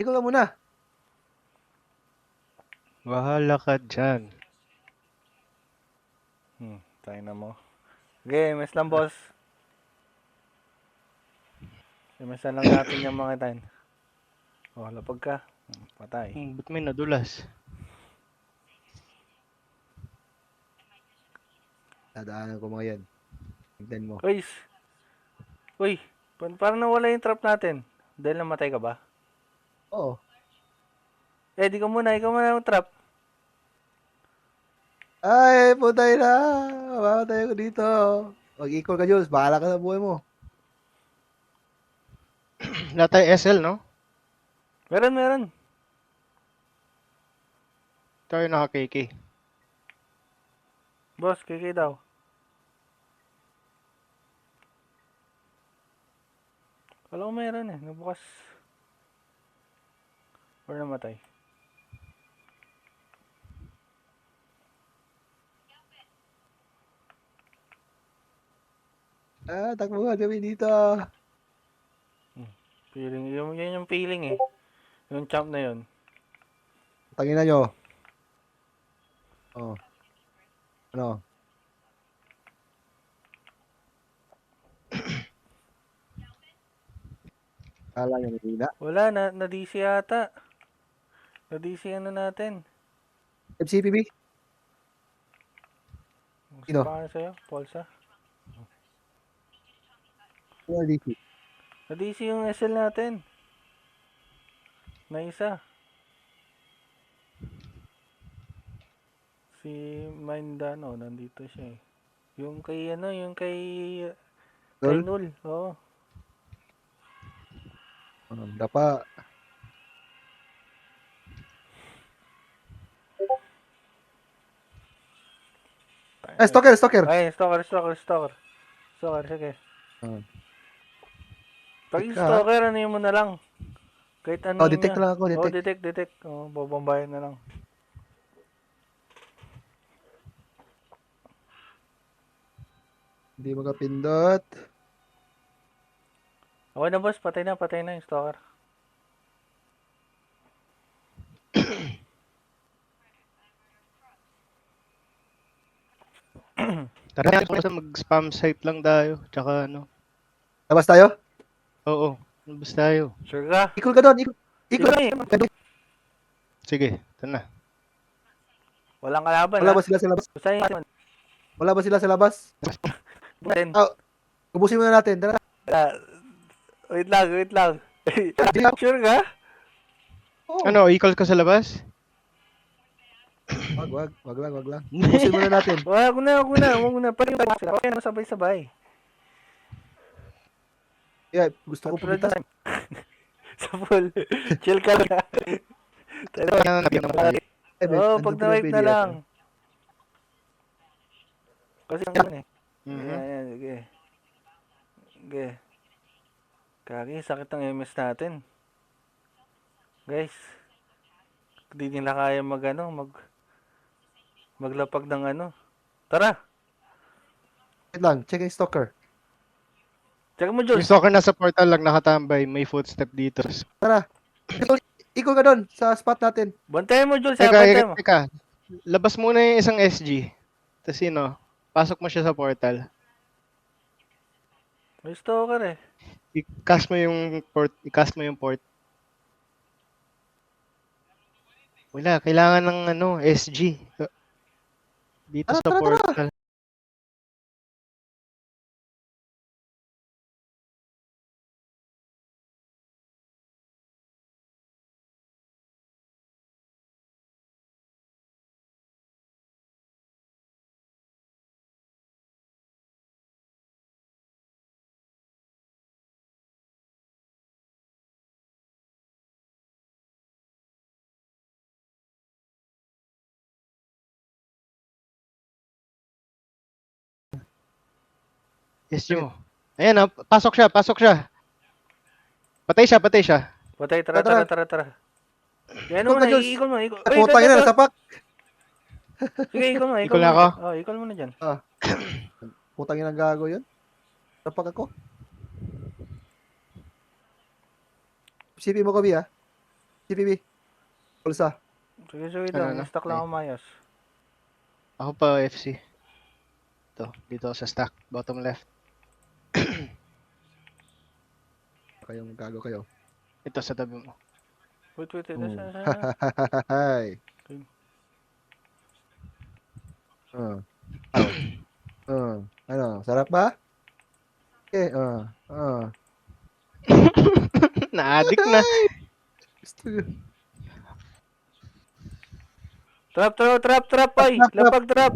Ikaw ka muna. Bahala ka dyan. Tayo na mo. Okay, mes lang boss. Mes lang natin yung mga tan. Oh, lapag ka. Patay. Ba't may nadulas? Dadaanan ko mga yan. Tignan mo. Uy! Uy! Parang nawala yung trap natin. Dahil namatay ka ba? Oo. Eh, ikaw muna yung trap. Ay, putay na. Mamatay ako dito. Mag-equal ka, Jules. Bahala ka sa buhay mo. Wala tayo SL, no? Meron. Tayo naka-KK. Boss, kiki daw. Wala ko meron eh. Nabukas. Or namatay. Takbo nga kami dito. Feeling. Yun yung feeling eh. Yung champ na yun. Tangin na nyo. Oh. Ano? Kala nyo nila. Wala, na-DC yata. Na-DC ano natin. FCPB? Sino? Sa sa'yo? Polsa? Sino DC? Na-DC yung SL natin. Na isa. Si Mindano, nandito siya eh. Yung kay kay Lol? Nul. Oo. Dapa. Ay, stalker. Ay, stalker. Stalker, sige. Ah, Pag Detect yung ka, ha? stalker, ano yun mo na lang. Kahit ano Oh, yun detect niya. lang ako, Oo, detect. detect. Oo, babambayan na lang. Hindi magapindot. Okay na boss, patay na yung stalker. Tara, mag-spam site lang tayo. Tsaka ano. Labas tayo? Oo, labas tayo. Sure ka? Equal ka doon. Equal. Sige. Sige, ito na. Walang kalaban Wala ha. ba sila sa labas? Basta yun. Wala ba sila sa labas? Natin. Ah, ubusin muna natin. Tara. Wait lang. Sure ka? Oh. Ano, equal ka sa labas? Wag lang. Ubusin muna natin. Wag na. Pati yung sila. Okay na sabay-sabay. Yeah, gusto ko Katulad pumitas. na sa full. Chill ka lang. Oo, pag Nandun pa yung na-wipe na PDS. lang. Kasi ang eh. Mhm. Yan, sige. Sige. Kagi, sakit ng MS natin. Guys, hindi nila kaya maglapag ng ano. Tara, Wait lang, check yung stalker. check mo Yung Jules. stalker nasa portal lang nakatambay. May footstep dito. Tara. Equal ka doon sa spot natin. Bantayan mo Jules ha, bantayan mo. Teka. Labas muna yung isang SG. Tapos yun, pasok mo siya sa portal. May stalker eh. I-cast mo yung port. Wala, kailangan ng SG. Dito sa Tara. portal. SG mo. Ayan, pasok siya. Patay siya. Patay, Tara. tara. Yan Equal mo ka, na, Jules. i-equal mo. Uy, Putang ina, nasapak. Sige, equal Equal mo na na ako. dyan. Oh, equal mo na dyan. Ah, putang ina gago yun. Nasapak ako. CP mo kami, ha? CPB. Pulsa. Sige Ano, lang. ano? Stock lang ako mayos. Ako pa FC. Ito, dito ako sa stack, bottom left. Kayong gago kayo. Ito sa tabi mo. Wait. Hay. Okay. Out. Ano, sarap ba? Okay, Na-addict na. Gusto ko. Trap, ay! Trap. Lapag trap!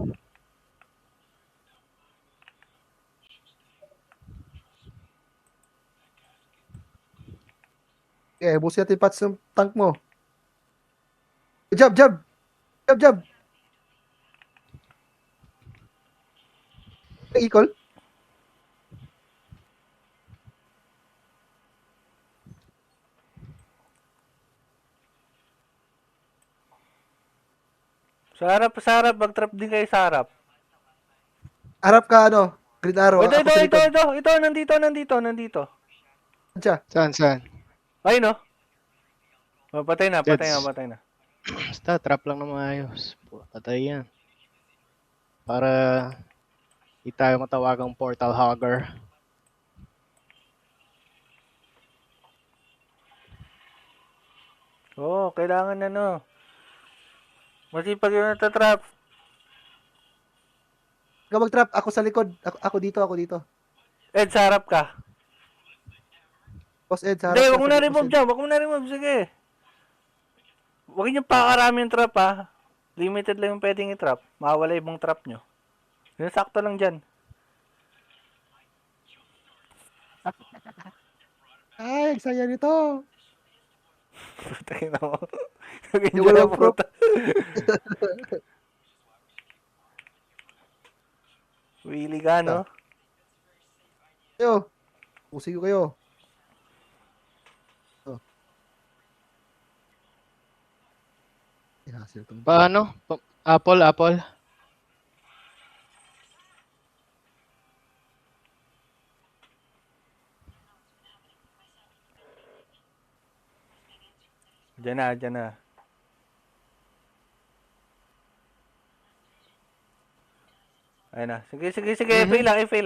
Okay, busi natin pats yung tank mo. Jab. Equal. Sa harap. Mag-trap din kayo sa harap. Harap ka, ano? Green arrow. Ako sa likod. Ito. Nandito. Siya. Saan? Ay, no? Oh, patay na. Basta, trap lang na maayos. Patay yan. Para di tayo matawagang portal hogger. Oo, kailangan ano. Masipag yung natatrap. Ikaw mag-trap. Ako sa likod. Ako dito. Ed, sa harap ka. Boss Ed, sa Hindi, harap wag mo ka, na Boss remove Ed. dyan. Wag mo na remove. Sige. Huwag niyo pakarami yung trap, ha. Limited lang yung pwedeng i-trap. Mawala ibang trap nyo. Yung sakto lang dyan. Ay, saya nito. Putay na mo. Yung walang prop. Willy ka, no? Kayo. Pusi ko kayo. Hassle itong Paano? Apple. Dyan na. Ayun na. Sige. Mhm. FA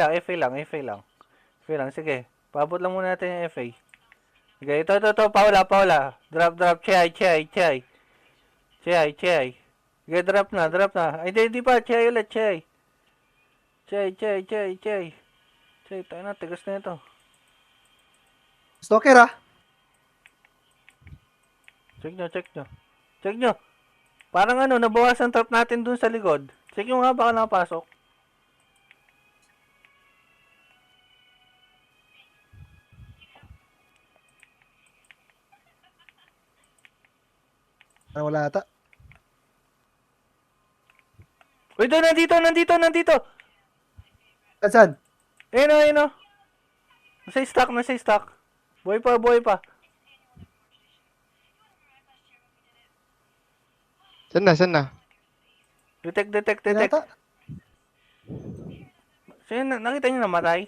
lang. Sige. Paabot lang muna natin yung FA. Sige, ito. Paula. Drop. Chai. Sige, drop na. Ay, hindi pa. Chai ulit. Chai. Chai, tayo na. Tigas na ito. Stalker, ah. Check nyo. Parang ano, nabawasan trap natin dun sa likod. Check nyo nga baka nakapasok. Parang wala ata. Uy, doon, nandito. Saan? Ayun o. Nasa stock. Buhay pa. Saan na? Detect. Wala ata. So yun, nakita nyo namatay?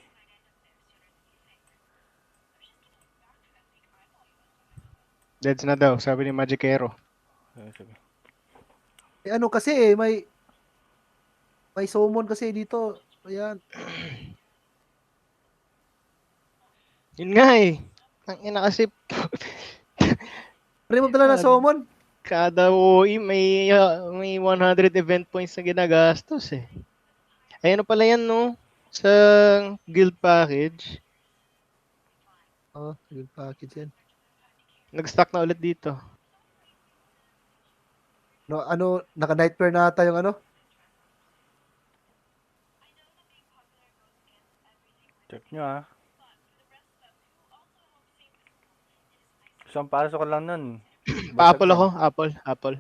Deads na daw, sabi ni Magicero. Sige. Ano kasi may summon kasi dito. Ayan. Yun nga eh. Ang ina kasi Remove na lang ng summon. kada OE may 100 event points na ginagastos eh. Ay ano pala yan no? Sa guild package, Oh, good package yan. nag-stock na ulit dito. No, naka-nightmare na ata yung ano. Check nyo ha. Isang pasok ko lang nun. Pa-Apple ako, Apple.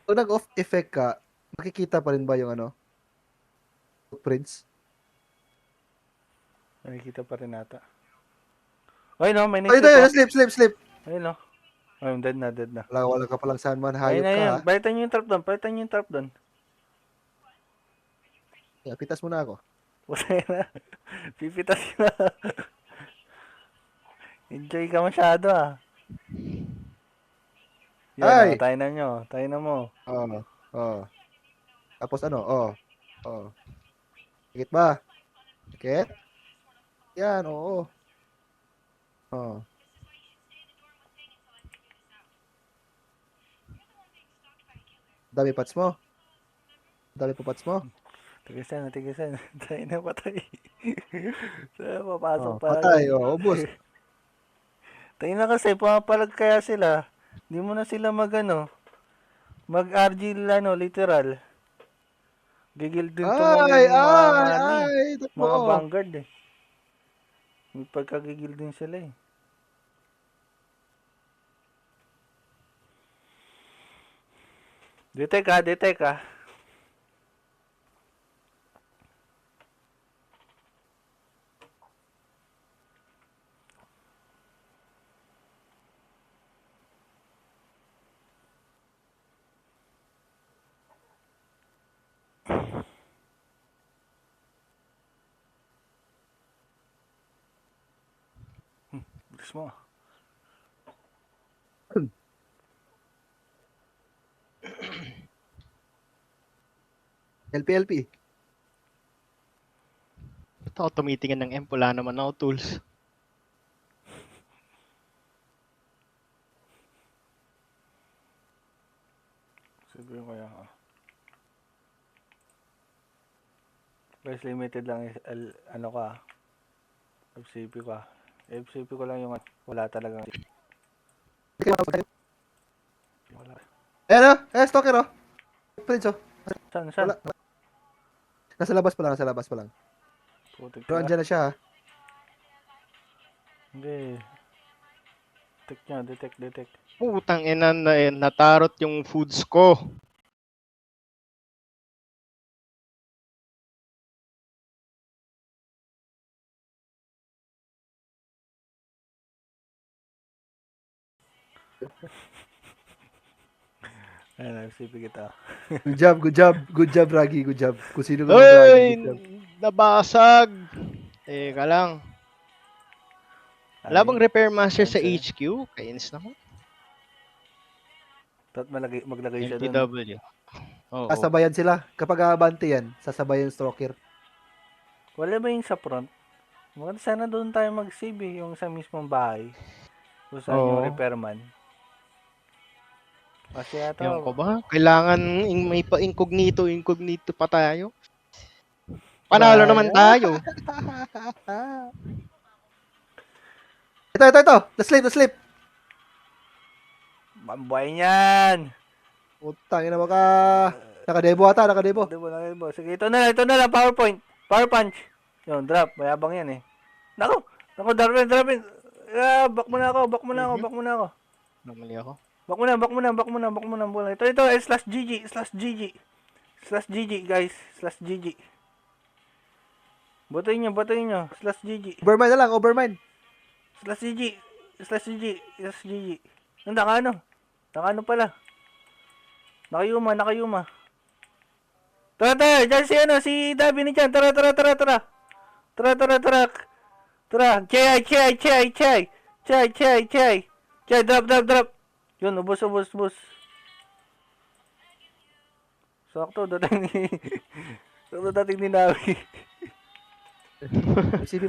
Kung nag-off effect ka, makikita pa rin ba yung ano? Footprints? Nakikita pa rin nata. Ay no, may Ay, native ito, sleep. Ayun no. Ay, dead na. Wala ka palang Sandman, Ayun hayop na ka. yun. Ha? Palitan nyo yung trap doon. Yeah, pitas muna ako. Putay na. Pipitas na. Enjoy ka masyado ah. Yan Ay! tayo na nyo. Tayo na mo. Oh, oh. Tapos ano? Oh, oh. Sikit ba? Sikit? Yan, oo. Oh. Dami pats mo. Dami pa pats mo. Tigisan. Tayo na patay. Papasok Oh, pa patay. agad. Oh, ubos. Tayo na kasi, pumapalag kaya sila. Hindi mo na sila mag-RG literal. Gigil din tumangin Ay, yung mga ay, ano eh. ay. Takbo. Mga vanguard eh. May pagkagigil din sila eh. Detect ha. Bilis mo. LP. Ba't ako tumitingin ng M? Wala naman ako tools. Sabihin ko yan ha. Guys, limited lang ano ka. FCP ka. FCP ko lang yung wala talagang wala. Ayan o. Stalker o. Prince o. Saan? Wala. Nasa labas pa lang. Putik Pero ka. andyan na siya ha. Hindi. Detect. Putang ina na natarot yung foods ko. Ayan, FCP kita. Good job, Ragi. Good job. Kung sino ka ng Ragi. Ay! Good job. Nabasag! Teka lang. Wala bang repair master sa Ayun, HQ? Kainis na ko. Dapat maglagay siya doon. MTW. Oo. Sasabayan sila. Kapag abante yan, sasabayan yung stalker. Wala ba yung sa front? Maganda sana doon tayo mag-save eh, yung sa mismong bahay. Kung saan yung Oo. repairman. Kasi ata, Ewan ko ba? Kailangan may pa-incognito pa tayo. Panalo Bye. naman tayo. Ito. The sleep. mambuhay niyan! Utang ina mo ka. Nakadebo ata. Nakadebo. Sige, ito na lang, PowerPoint. Power punch. Yun, drop. Mayabang yan eh. Nako, drop in. Back mo na ako. Namali ako. Back mo na. Ito, /GG, guys. /GG. Batuin nyo. /GG. Overmind. /GG. Naka pala. Nakayuma. Tara. Diyan si Dabi ni dyan. Tara. Tara. Chay. Drop. Yun, ubos. Sakto, dating ni Navi. CP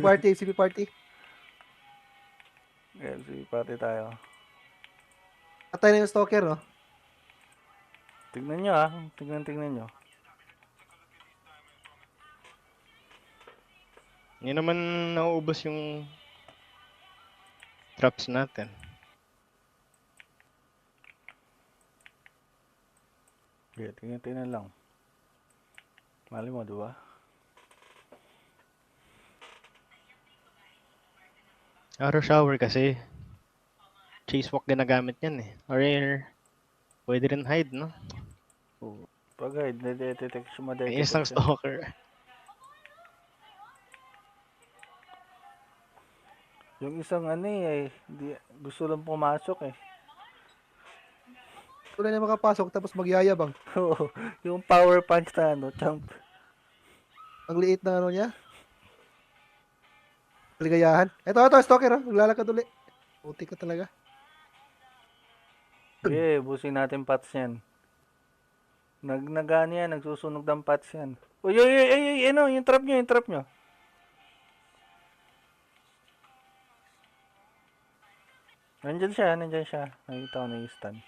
party. Ayan, sige, party tayo. Patay na yung stalker, no? Tignan nyo ah. Tignan nyo. Hindi naman nauubos yung traps natin. Okay, tingnan lang. Mali mo, diba? Arrow shower kasi. Chase walk ginagamit yan eh. Or pwede rin hide, no? Pagay, detect siya Kainis ng stalker. Yung isang gusto lang pumasok eh. Wala na makapasok tapos magyayabang. Yung power punch na champ. Ang liit ng ano niya. Ligayahan. Ito, stalker, oh. Naglalakad uli. Puti ka talaga. Okay, busin natin pots yan. Nagano yan, nagsusunog ng pots yan. Uy, uy, uy, uy, uy, ano, yung trap nyo, yung trap nyo. Nandyan siya, nandyan siya. Nakita ko na yung stand.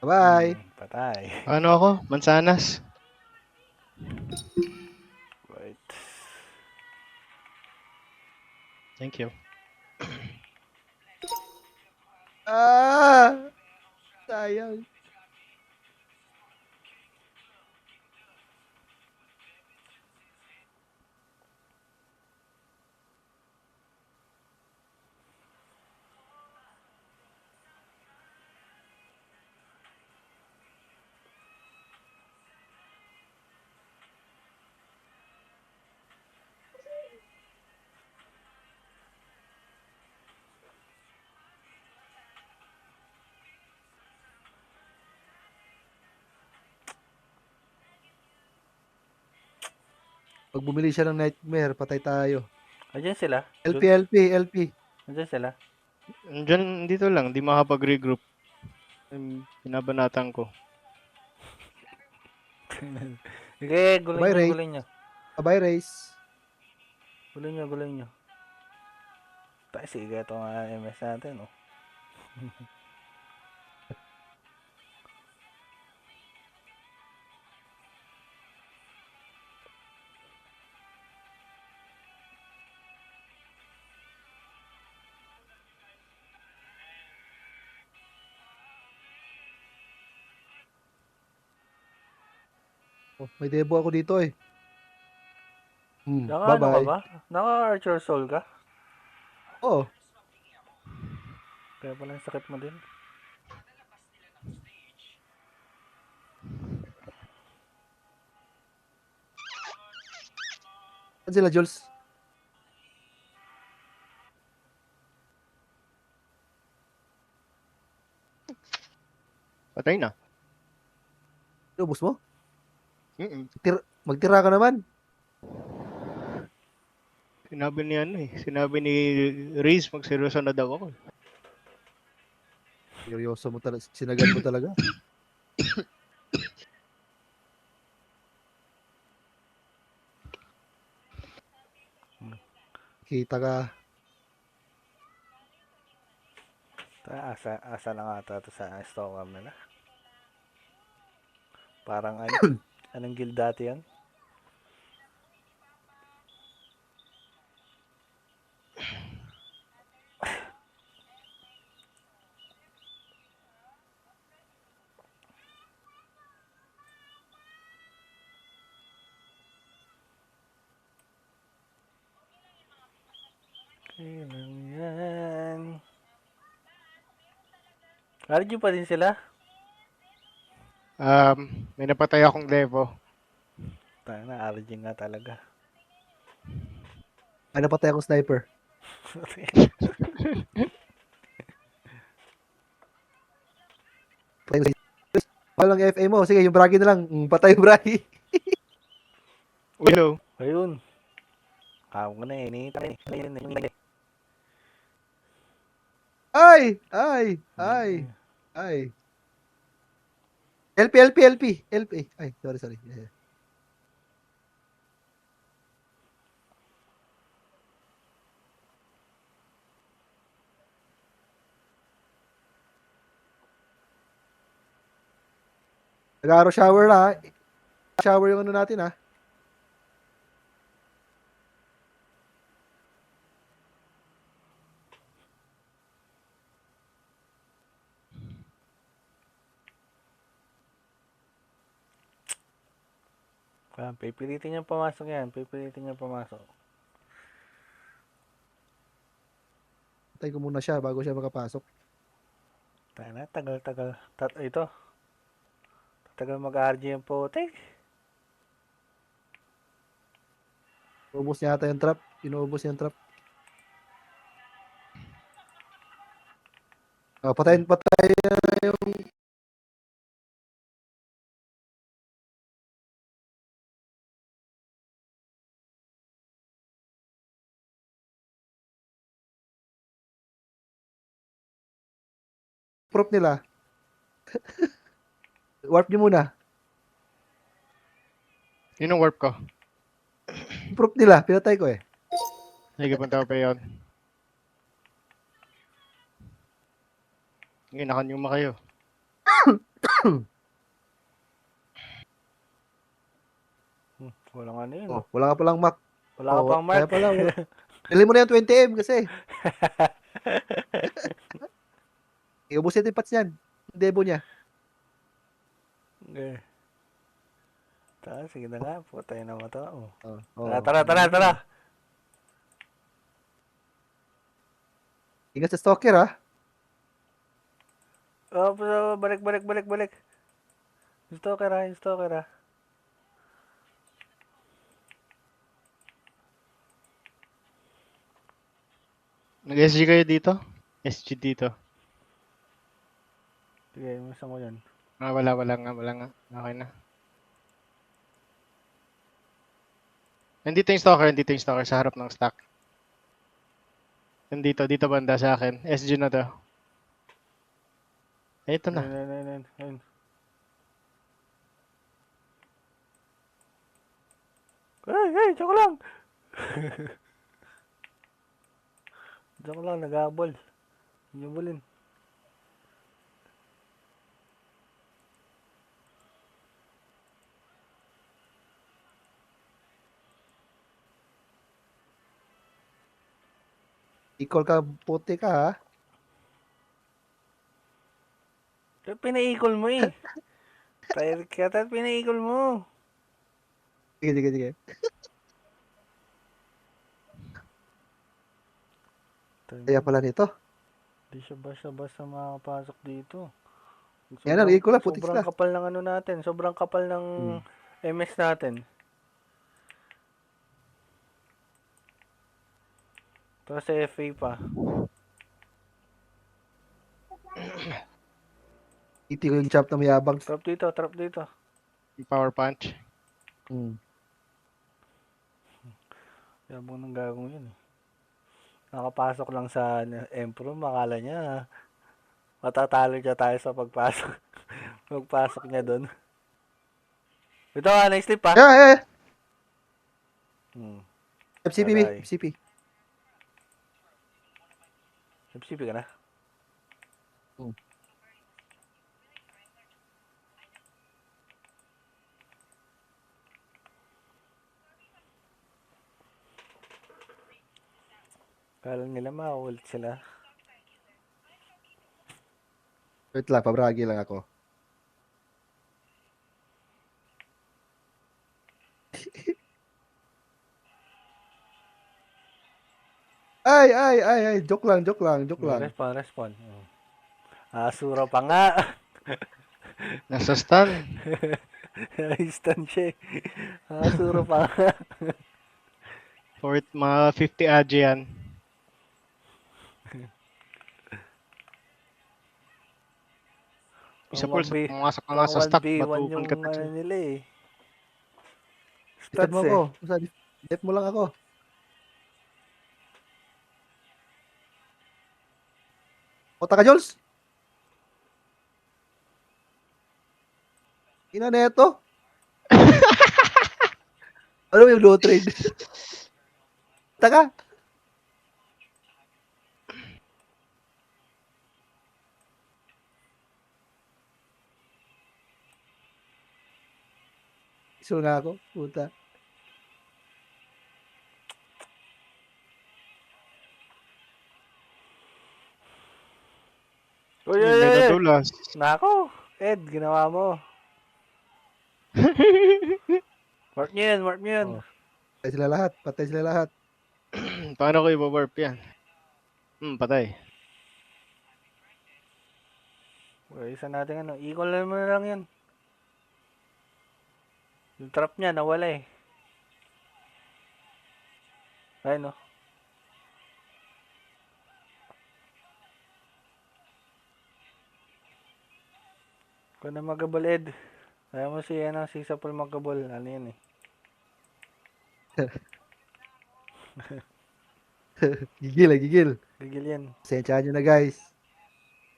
Bye-bye. Patay. Ano ako? Mansanas. Right. Thank you. Ah! Sayang. Pag bumili siya ng nightmare, patay tayo. Andiyan sila. LP, Jules. LP, LP. Andiyan sila. Diyan, dito lang. Di makapag-regroup. Pinabanatan ko. Sige, gulin Bye, nyo, Ray. gulin nyo. Bye, Race. Gulin nyo, gulin nyo. Tayo, sige, ito nga MS natin, oh. Oh, may debo ako dito eh. Naka ano ka Bye-bye. ba? Naka Archer Soul ka? Oh, Kaya pala yung sakit mo din. saan sila, Jules? Patay na. Ubus mo? Mm-mm. Magtira ka naman. Sinabi ni ano eh. Sinabi ni Riz, magseryoso na daw ako. Seryoso mo talaga. Sinagad mo talaga. Kita ka. Asa na nga ata ito sa Stockholm nila. Parang ano? Anong guild dati yan? Kailan yan? RG pa din sila? May napatay akong Devo. Tayo na, RG nga talaga. Ay, napatay akong sniper. Walang FA mo. Sige, yung Bragi na lang. Patay yung Bragi. Hello. Ayun. Ako na eh. Ayun. Ay! Ay! Ay! Ay! LP, LP, LP. LP. Ay, sorry. Nag-aro shower na ha. Shower yung ano natin ha. Pipilitin niya pumasok yan. Pipilitin niya pumasok. Patay ko muna siya bago siya makapasok. Tayo na, tagal-tagal. Ito. Tagal mag-RG yung putik. Ubus niya ata yung trap. Inuubos niya yung trap. Patayin yung prop nila. Warp niyo muna. Yun ang warp ko. Prop nila. Pinatay ko eh. Sige, punta ko pa yun. Sige, nakanyuma kayo. Walang ano yun. Oh, wala ka palang mark. Wala ka pang Kaya mark. pala. Dali mo na yung 20M kasi. Iubos natin yung pats niyan. Yung debo niya. Okay. Sige na nga. Putay na mo to. Oh. Oh. Tara. Ingat sa stalker ha. Oh, balik. Yung stalker ha. Nag-SG kayo dito? SG dito. Sige, misan ko yan. Wala nga. Okay na. Nandito yung stalker sa harap ng stack. Dito banda sa akin. SG na to. Ito na. Ayun. Hey, joke lang. Joke lang, nag-aabol. Yubulin. Equal ka puti ka ha. Pinaikol mo eh. Tired ka, pinaikol mo. Sige. Kaya pala nito. Di siya basta makapasok dito. Yan na, equal na, putik Sobrang sila. kapal ng ano natin. Sobrang kapal ng MS natin. Tapos sa FA pa. Iti ko yung chop na mayabang. Trap dito. Power punch. Yabang ng gagong yun eh. Nakapasok lang sa Emperor, makala niya matatalo siya tayo sa pagpasok niya doon. Ito nice tip ha. Yeah. FCP. Aray. FCP ka na? Kala nila ma-ult sila. Wait lang, pabragi lang ako. Ay. Joke lang. Respond. Asura pa nga. Nasa stun. Stun siya eh. Asura pa nga. For mga 50 AJ yan. Isa po, pumasok ka nga sa stock, matupan ka yung nila eh. Step mo ako. Step mo lang ako. Kota ka, Jules? Ina neto. Ano yung low trade? Taka. Isul nga ako. Puta. Uy. Nako. Ed, ginawa mo. Mark nyo yan. Patay sila lahat. Paano ko i-warp yan? Patay. Okay, isa natin ano. Equal mo na lang yan. Yung trap niya, nawala eh. Ayun no. Kung na magabal Ed. Ayaw mo si, ano, si Sapol magabal. Ano yan eh. Gigil, gigil. Gigil yan. Pasensyahan nyo na guys.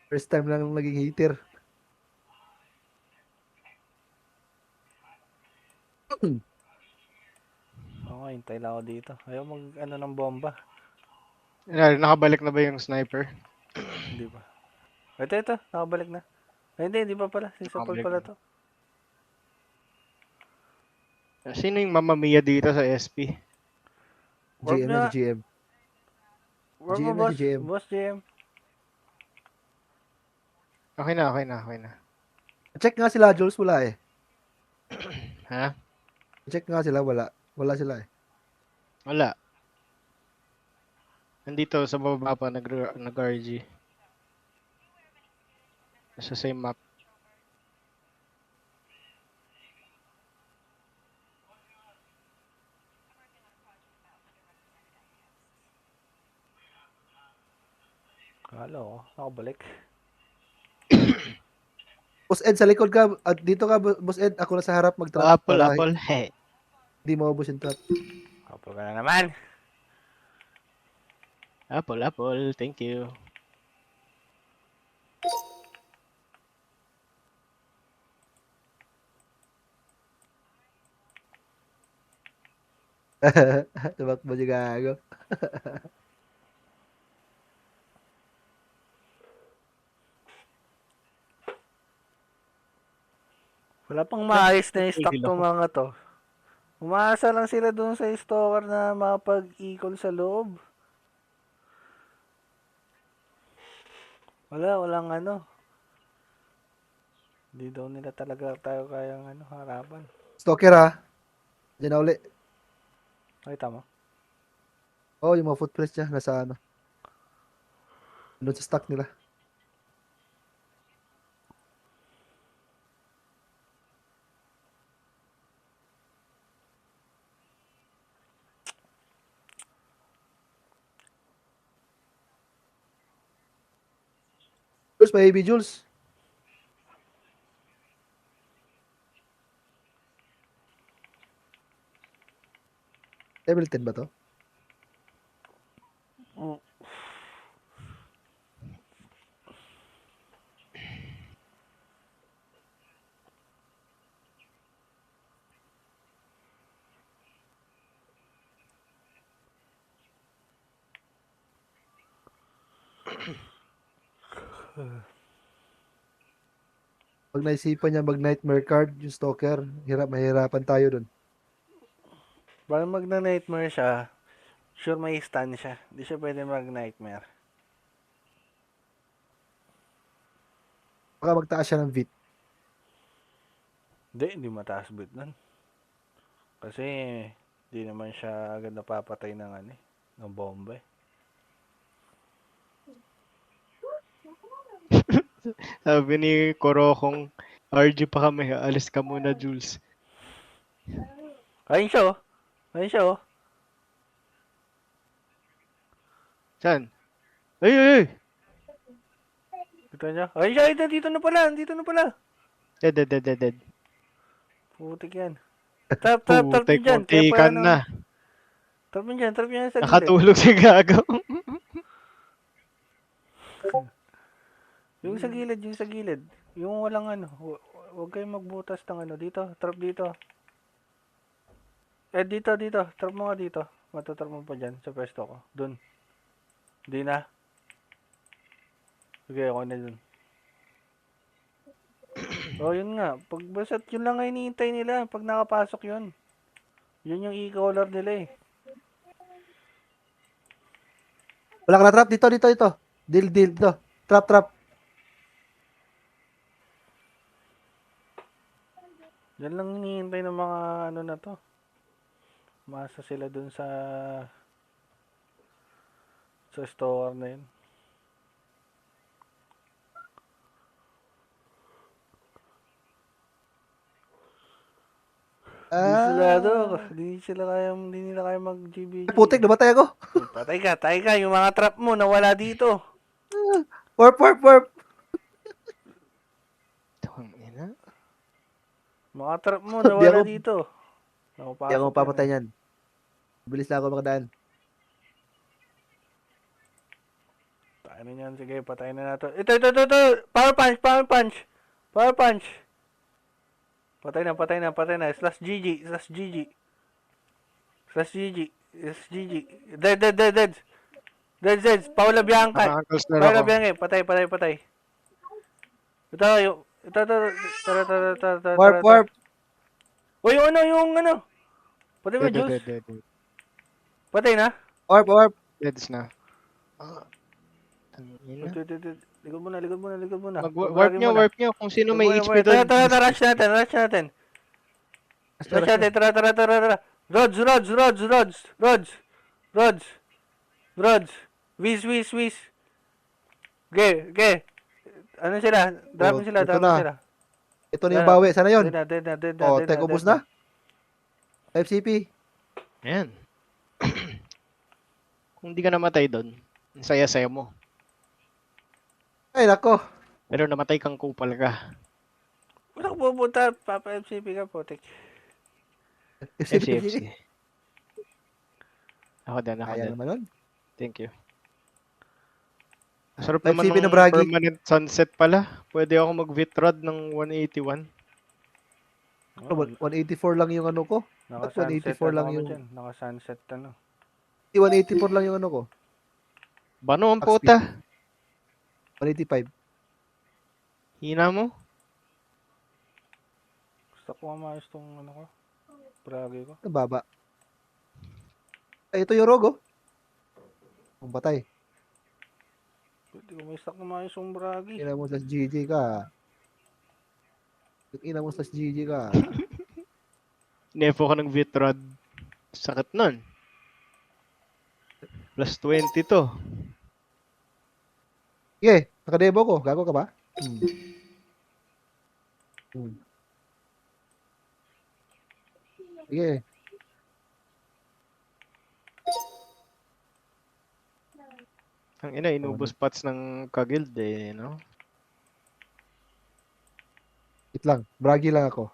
First time lang naging hater. Oo, hintay lang ako dito. Ayaw mag, ano, ng bomba. Nakabalik na ba yung sniper? Hindi ba? Ito. Nakabalik na. Ay, hindi pa pala. Si Sapol Nakabalik pala na. to. Sino yung mamamiya dito sa SP? Warp GM nyo na nga. si GM. Warp mo, GM na si boss. GM. Boss GM. Okay na. Check nga sila, Jules, wala eh. Ha? Check nga sila, wala. Wala sila eh. Wala. Nandito sa baba pa nag-RG. Sa same map. Kala ko. Nakabalik. Boss Ed, sa likod ka. At dito ka, Boss Ed. Ako na sa harap mag-trap para Apple. Hey. hindi maubos yung trap. Kapag ka na naman. Apple. Thank you. Tumakbo yung gago. Wala pang maayos na stock Tigil tong ako. mga to. Umaasa lang sila doon sa stalker na makapag-equal sa loob. Walang ano. Hindi daw nila talaga tayo kayang ano, harapan. Stalker ha. Diyan na uli. Nakita mo? Oh, yung mga footprints niya. Nasa ano. Doon sa stock nila. Jules, baby Jules. Level 10 ba to? Pag naisipan niya mag-nightmare card, yung stalker, mahirapan tayo dun. Baka magna-nightmare siya, sure may stun siya. Hindi siya pwede mag-nightmare. Baka magtaas siya ng VIT. Hindi mataas bit nun. Kasi, di naman siya agad napapatay ng ano ng bomba eh. Sabi ni Korokong, RG pa kami. Alis ka muna, Jules. Ayun siya oh. Ayun siya oh. Saan? Ay! Kita niya? Ayun siya, ayun, dito na pala. Dead. Putik yan. Trap mo Putek, dyan. Kaya pa muntikan ano. na. Trap mo dyan sa gilid. Nakatulog si Gago. Yung sa gilid. Yung walang ano. Huwag kayong magbutas ng ano. Dito, trap dito. Dito. Trap mo nga dito. Matatrap mo pa dyan sa pwesto ko. Dun. Hindi na. Sige, ako na dun. Oh, yun nga. Pag basta't yun lang ay hinihintay nila. Pag nakapasok yun. Yun yung e-collar nila eh. Wala ka na trap. Dito. Deal. Dito. Trap. Yan lang hinihintay ng mga ano na to. Masa sila dun sa store na yun. Ah, Hindi nila kaya mag-GBG. putik, namatay ako. Patay ka. Yung mga trap mo nawala dito. Warp, warp, warp. Tangina. Mga trap mo Di nawala ako, dito. di ako Nakapasok yan papatay eh. niyan. Bilis na ako makadaan. Tayo na yan. Sige, patayin na natin. Ito. Power punch. Power punch. Patay na. Slash GG. Dead. Paula Bianca. Naka-ankle snare ako. Patay. Ito. Warp, Tara. warp. O, yung ano. Patay ba, Jules? Dead. Patay na? Warp, warp. Deads na. Tangina. Likod muna. Warp nyo. Kung sino may HP Tara, doon. rush natin. Tara. Rods. Whiz. Okay. Ano sila? Drop Oh, sila. ito na. Ito na yung bawi. Sana yun. Dead Oh, tek, ubos na. 5 CP. Ayan. Kung di ka namatay doon, ang saya-saya mo. Ay, nako. Pero namatay kang kupal ka. Wala ko pupunta. Papa FCP ka, putik. FCFC. Ako din. Kaya naman nun. Thank you. Sarap 5 naman CP na ng Bragi. permanent sunset pala. Pwede ako mag-vitrod ng 181. Oh, 184 lang yung ano ko. Naka-sunset 184 lang ano yung... dyan. Naka-sunset ano. 184 lang yung ano ko. Bano ang Max puta? 185. Hina mo? Gusto ko maayos tong ano ko. Bragi ko. Ang baba. Ay, ito yung rogo. Ang patay. Hindi ko may stock na maayos yung bragi. Ina mo sa GG ka. Ina mo sa GG ka. Nefo ka ng vitrod. Sakit nun. Plus 20 to. Sige, nakadebo ko. Gago ka ba? Sige. Ang ina, inubos pots ng kagild eh, no? Wait lang. Bragi lang ako.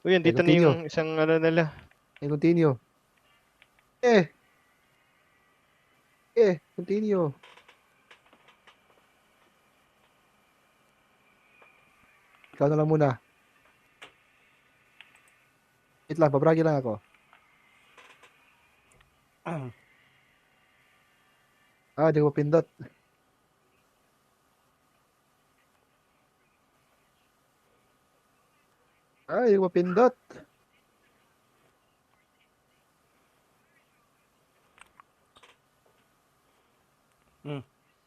Uy, andito na continue. yung isang ano nila. I continue. Continue. Ikaw na lang muna. Wait lang, pabragi lang ako. Di ko pindot. Di ko pindot.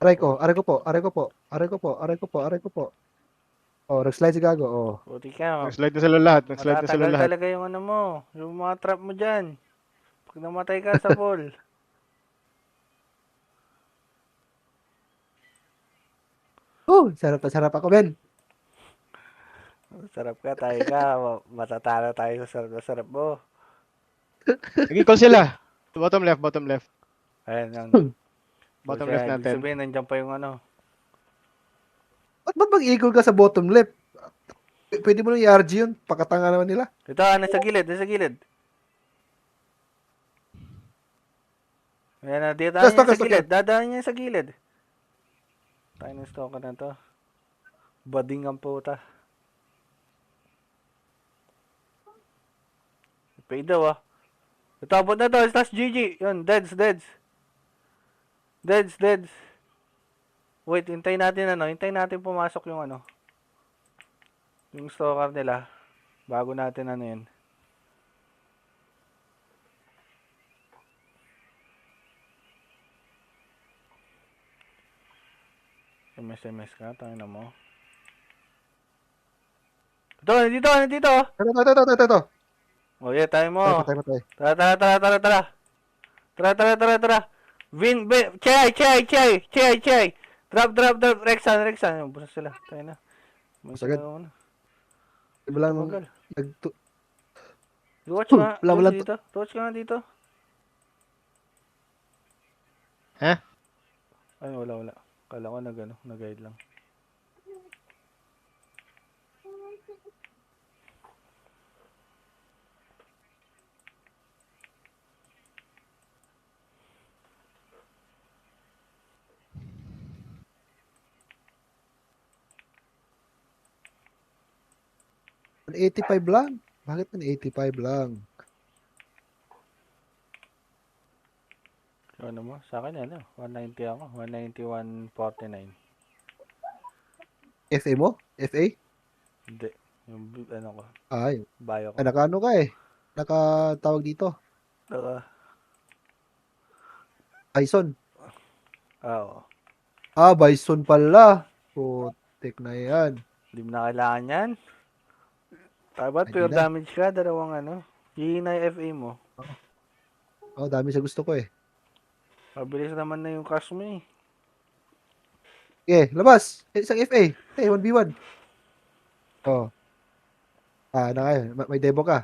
Aray ko po. Oh, nag-slide si Gago. Oh. Puti ka. Nag-slide na sila lahat. Matatagal talaga yung ano mo. Yung mga trap mo dyan. Pag namatay ka sa pool. Sarap ako, Ben. Sarap ka, tayo ka. Matatalo tayo sa sarap mo. Nag-equal sila. Bottom left. Ayan, ang Bottom left ibig natin. sabihin, nandiyan pa yung ano. Ba't mag-eagle ka sa bottom left? Pwede mo nang i-RG yun. Pakatanga naman nila. Ito, nasa gilid. Ayan na, dadaan niya sa gilid. Tayo ng stalker na to. Bading ang puta. Pay daw ah. Ito, abot na to. Slash GG. Yun, deads. Wait, hintayin natin pumasok yung ano. Yung stalker nila. Bago natin ano yun. SMS ka, tayo na mo. Ito, nandito. Ito. Oh, yeah, tayo mo. Patay. Tara. Chay. Drop. Rexan. Busa sila. Tayo na. Masagad. Wala nang Tumagal. nagtu... Watch nga, Wala mo Jules, lang to. dito. Watch nga dito. Ha? Ay, wala. Kala ko nag-guide lang. An 85 lang. Bakit man 85 lang? Ano mo? Sa akin, 190 ako. 191.49. FA mo? FA? Hindi. Yung, ano ko, Ay, bio ko. ay naka ano ka eh. Nakatawag dito. Naka, Bison. oo. Bison pala. Putik na yan. Hindi mo na kailangan yan. Dapat Ay, di pure na. damage ka, dalawang hihina yung FA mo. Dami sa gusto ko eh. Mabilis naman na yung cash mo eh. Labas. Isang FA. 1v1. Oh. Naka yun. May demo ka.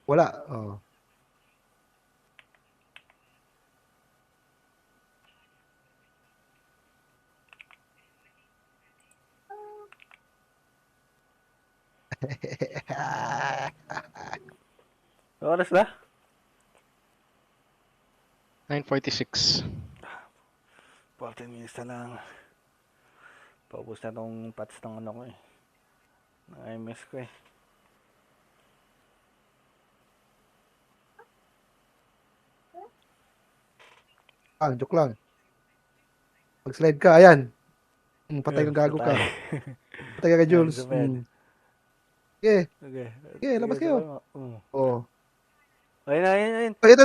Wala. Oh. Oras na? 9:46. 14 minutes na lang. Paubos na tong patch ng ano ko eh. Ng IMS ko eh. Joke lang. Pag-slide ka, ayan. Patay kang gago ka. Patay. Patay ka kay Jules. Ayan, Zubed. Okay. Okay. Labas kayo. Oh. Ayun. Ay, ito.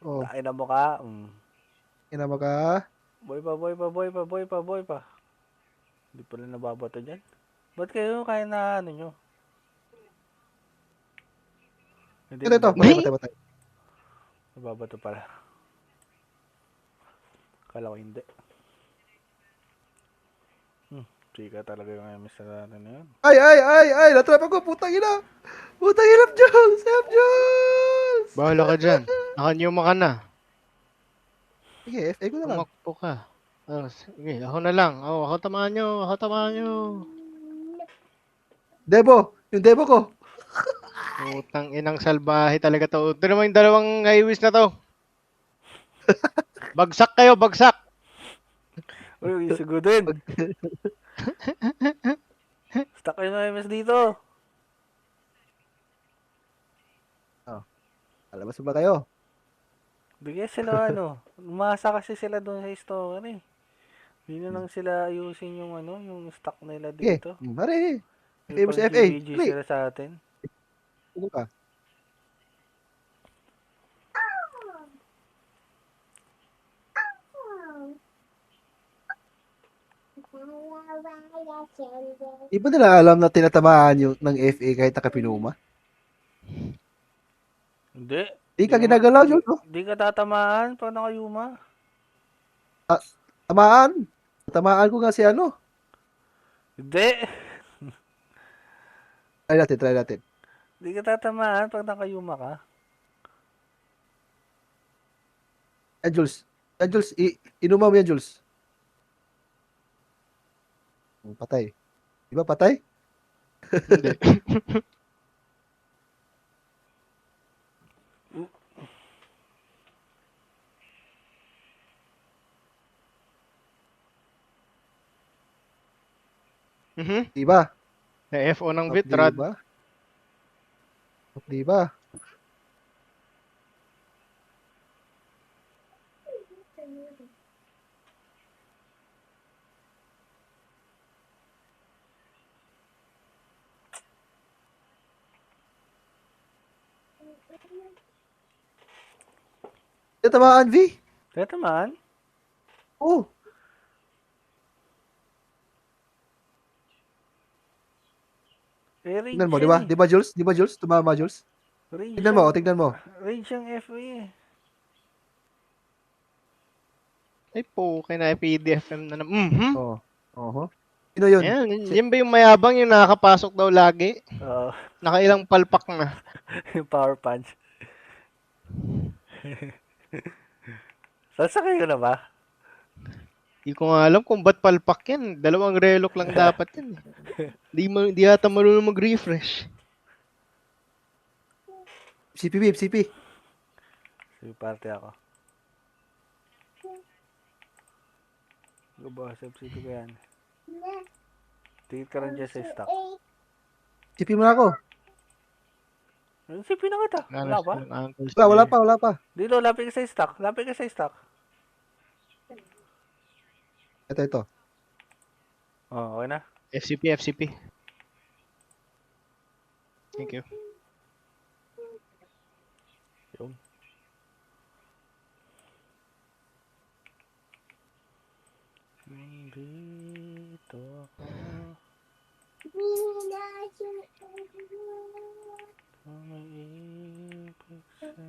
Oh. Takin na mo ka. Inama ka. Boy pa. Hindi pala nababato dyan. Ba't kayo kaya na ano nyo? Hindi Ito. Patay. Nababato pala. Kala ko hindi. Chika talaga yung MS na natin na yun. Ay. Natrap ako. Putang ina. Jules. Help, Jules. Bahala ka dyan. Nakanyuma ka na. Sige, FA ko na lang. Tumakbo ka. Sige, ako na lang. Ako tamaan nyo. Debo. Yung debo ko. Utang inang salbahe talaga to. Ito naman yung dalawang highways na to. Bagsak kayo. Uy, sugudin. Stuck kayo ng MS dito. Alabas ba kayo? Bigyan sila umasa kasi sila doon sa store eh. Hindi na lang sila ayusin yung yung stock nila Sige. dito. Pare. FA May mo sa FA. pang-GVG Dali. sila sa atin. Pugo ka. Di ba nila alam na tinatamaan yung ng FA kahit nakapinuma? Hindi. Di ka ginagalaw, Jules. No? Hindi ka tatamaan pag nakayuma. Tamaan. Tamaan ko nga si ano. Hindi. Try natin. Hindi ka tatamaan pag nakayuma ka. Jules. Inuma mo yan, Jules. Patay. Di ba patay? Hindi. Di ba? Na-FO ng Bitrad. Di ba? Tinatamaan, V? Tatamaan? Oo. Rage Tignan mo, yan di ba? eh. Di ba, Jules? Tumama, Jules? Rage Tignan mo. Rage yung FA eh. Ay po, kaya na PDFM na naman. Oo. Sino yun? Ayan, yan ba yung mayabang yung nakakapasok daw lagi? Oo, Nakailang palpak na. yung power punch. Sasakay ko na ba? Di ko nga alam kung ba't palpak yan. Dalawang relok lang dapat yan. Di yata marunong mag-refresh. CP, Bib, CP. Sige, party ako. Gaba, sip-sip ko yan. Tingit ka rin dyan sa stock. CP mo na ako. Sipin na kita. Wala pa? Wala pa. Dito, lapit ka sa stock. Lapit ka sa stock. Ito. Oh, okay na. FCP. Thank you. Yun. Dito ako. Umiibig sa'yo.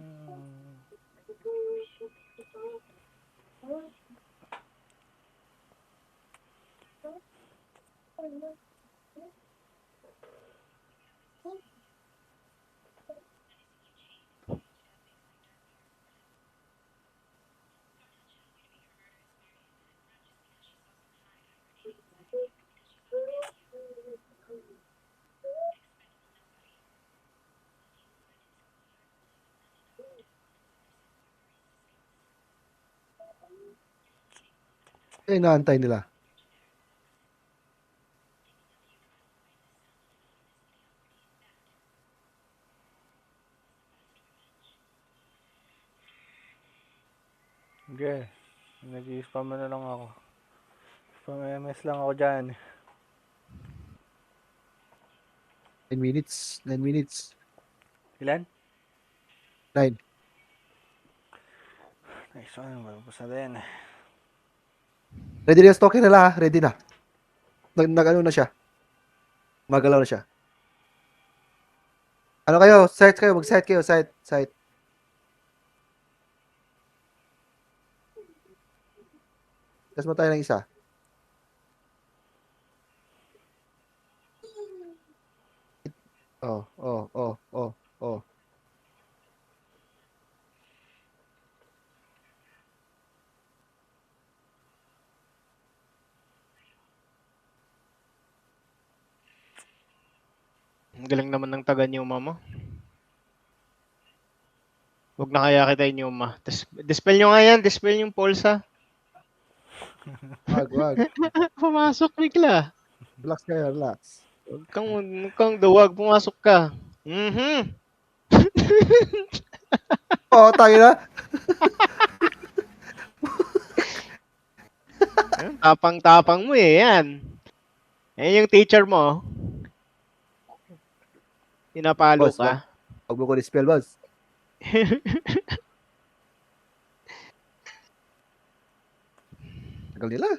Inaantay nila. Okay. Nag-i-spam na lang ako. Spam MS lang ako dyan. 9 minutes. 9 minutes. Ilan? 9. Nice one. Malapos na din. Ready na yung stalker nila ha. Ready na. Nag-ano na siya. Magalaw na siya. Ano kayo? Site kayo. Mag-site kayo. Site. Tapos mo tayo ng isa. Oh. Ang galing naman ng taga niyo, mama. Huwag na kaya kita inyo, ma. Dispel nyo nga yan. Dispel yung pulsa. Wag. Pumasok bigla. Relax kayo. Relax. Huwag kang duwag. Pumasok ka. Oo, tayo na. Tapang-tapang mo eh. Yan. Yan yung teacher mo. Pinapalo Boss, ka. Huwag mo ko dispel, boss. Tagal nila.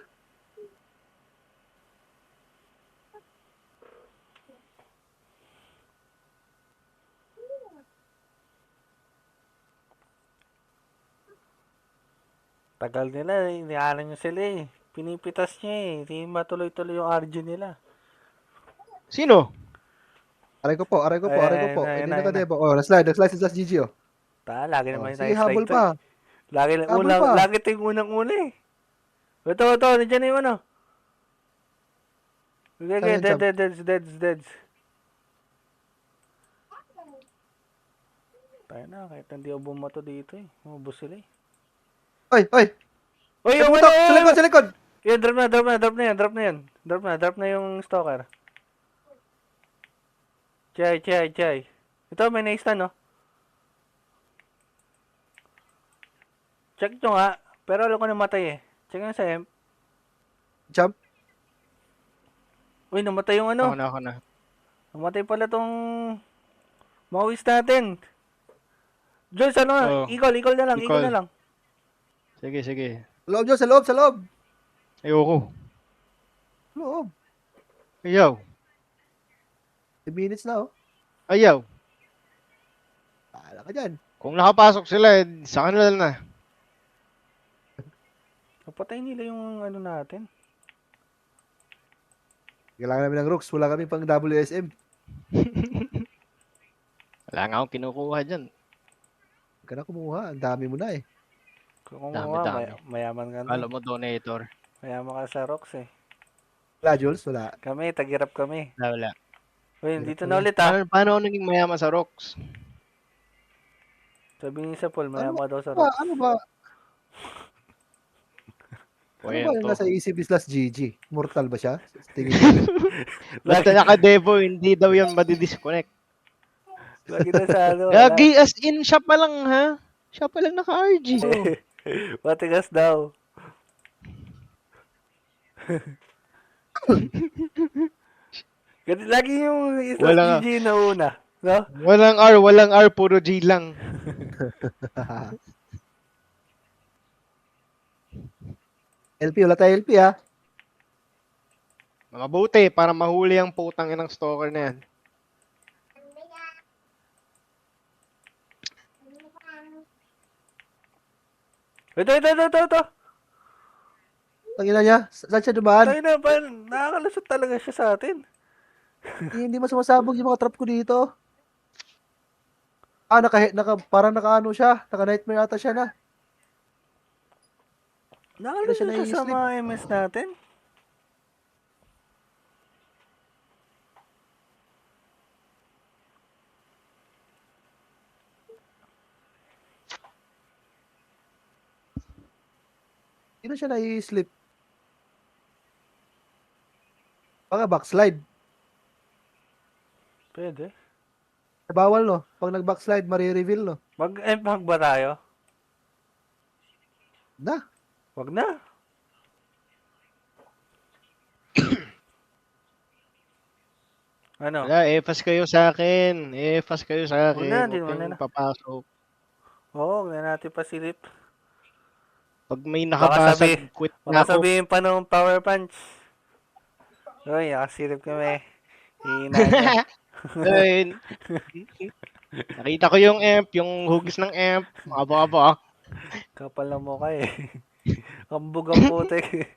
Tagal nila. Inianan nyo sila eh. Pinipitas niya eh. Hindi matuloy-tuloy yung RG nila. Sino? Aray ko po. Ay, Hindi nakadebo. Oh, na-slide si Just GG, oh. Lagi Oh, naman sige, tayo habol slide to. pa. Habol pa. Lagi ito yung unang-una eh. Ito. Nandiyan na yung ano. Okay, Saan yung deads. Tayo na, kahit hindi ako bumato dito eh. Mabos sila eh. Oy! Uy, yung Putok! Sa likod! Yan, drop na yan. Drop na yung stalker. Chay. Ito, may na-stun, no? Check nyo nga. Pero alam ko namatay eh. Check nyo sa M. Jump. Uy, namatay yung ano. Ako na. Namatay pala tong mawis natin. Jules, ano nga? Oh. Eagle na lang. Sige. Sa loob! Ayoko. Loob. Ayaw. 10 minutes na, oh. Ayaw. Paala ka dyan. Kung nakapasok sila, sa kanila na. Napatay nila yung ano natin. Kailangan namin ng rooks. Wala kami pang WSM. Wala nga akong kinukuha dyan. Huwag ka na kumuha. Ang dami mo na eh. Kung Dami, kumuha, dami. mayaman ka na. Kala mo donator. Mayaman ka sa rocks eh. Wala, Jules? Wala. Kami, tagirap kami. Wala. Uy, Hirap dito kami. na ulit ah. Paano ako naging mayaman sa rocks? Sabi ni sa Paul, mayaman ka daw sa Ba, rocks. ano ba? Ano ba yung Kwento. nasa isip ni Slash GG? Mortal ba siya? Tingin mo. Basta naka-devo, hindi daw yan madi-disconnect. Lagi na sa ano. wala. Gagi, as in, siya pa lang ha? Siya pa lang naka-RG. Matigas daw. Ganun lagi yung isa Wala GG na una. No? Walang R, puro G lang. LP, wala tayo LP ha. Mabuti, para mahuli ang putang inang stalker na yan. Ito. Tangina niya. Saan siya dumaan? Tayo na, nakakalusot talaga siya sa atin. Hindi mo sumasabog yung mga trap ko dito. Parang naka-ano siya. Naka-nightmare ata siya na. Nakalusot Hindi siya siya sa mga MS natin. Hindi na siya nai-slip. Baka backslide. Pwede. Bawal no. Pag nag-backslide, mare-reveal no. Mag-empag ba tayo? Na. Wag na. Ano? Wala, EFAS kayo sa akin. EFAS kayo sa akin. Wala, Huwag di naman kayong na. papasok. Oo, huwag na natin pasilip. Pag may Baka nakabasag, quit na Baka ako. sabihin pa nung power punch. Uy, nakasilip kami. Hihina niya. Ayun. Nakita ko yung amp, yung hugis ng amp. Abo-abo ah. Kapal na mukha eh. Ambog ang putik.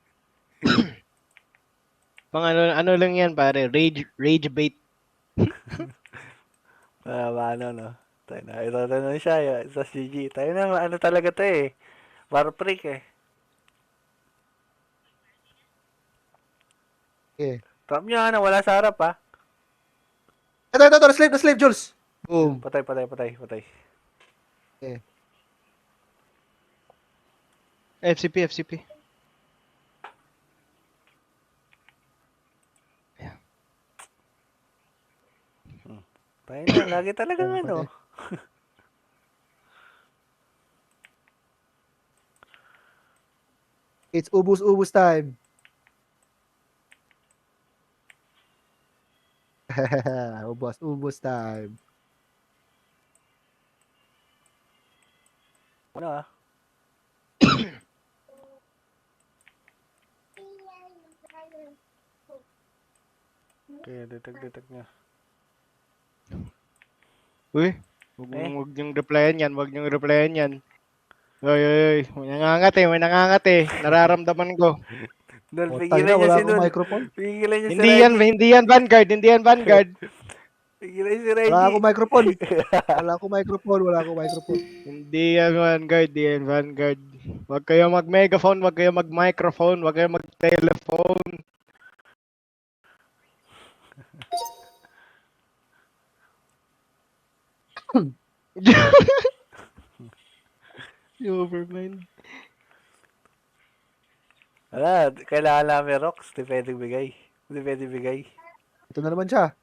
Pang ano lang yan pare, rage bait. Ano, no? Tayo na, ito na siya, sa CG. Tayo na, ano talaga to eh. War freak eh. Okay. Trap niya, ano, wala sa harap ah. Ito. Na-slave, Jules. Boom. Patay. Okay. FCP. Tayo na, lagi talagang ano. It's ubus time. ubus time. Ano ah? Okay, detect niya. Uy, huwag niyong replyan yan. Oy, may nangangat eh. Nararamdaman ko. Dol, Oh, pigilan tangina, niya wala si akong Dol. microphone. Pigilan niya si Hindi Reggie. yan Vanguard. Pigilan niya si Wala Reggie. akong microphone. Wala akong microphone. Hindi yan Vanguard. Huwag kayo mag-megaphone, huwag kayo mag-microphone, huwag kayo mag-telephone. Overmind. Wala, kailangan namin rocks. Di pwedeng bigay. Ito na naman siya.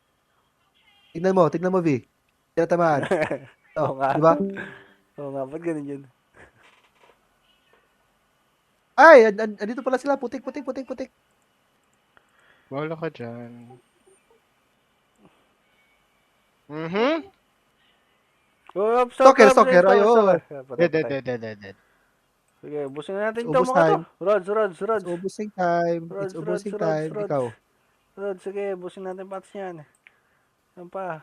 Tignan mo, V. Tinatamaan. Oo nga. Di ba? Oo nga, ba't ganun yun? Ay, andito pala sila. Putik. Wala ka dyan. Oh, Stalker. Ayun. Dead. Sige, ubusin na natin It's ito ubus mga to. time. Rods. It's ubusing time. Rods. Ikaw. Rods, sige, ubusin natin pats niyan. Yan pa.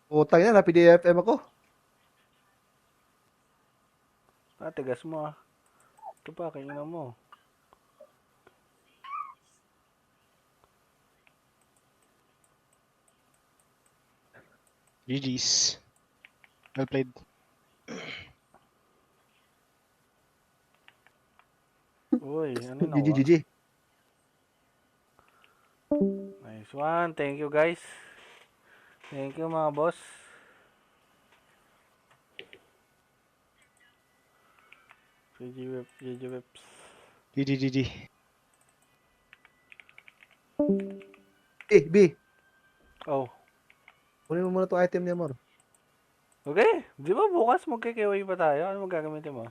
Utang na, na-PDFM ako. Tigas mo ah. Ito pa, kainan mo. GG's. Well played. Uy, ano GG, nakuha? GG. Nice one. Thank you, guys. Thank you, mga boss. GG Whips. GG. B. Oh. Kunin mo muna to item niya, Mor. Okay. Di ba bukas magkikaway pa tayo? Ano magagamitin mo?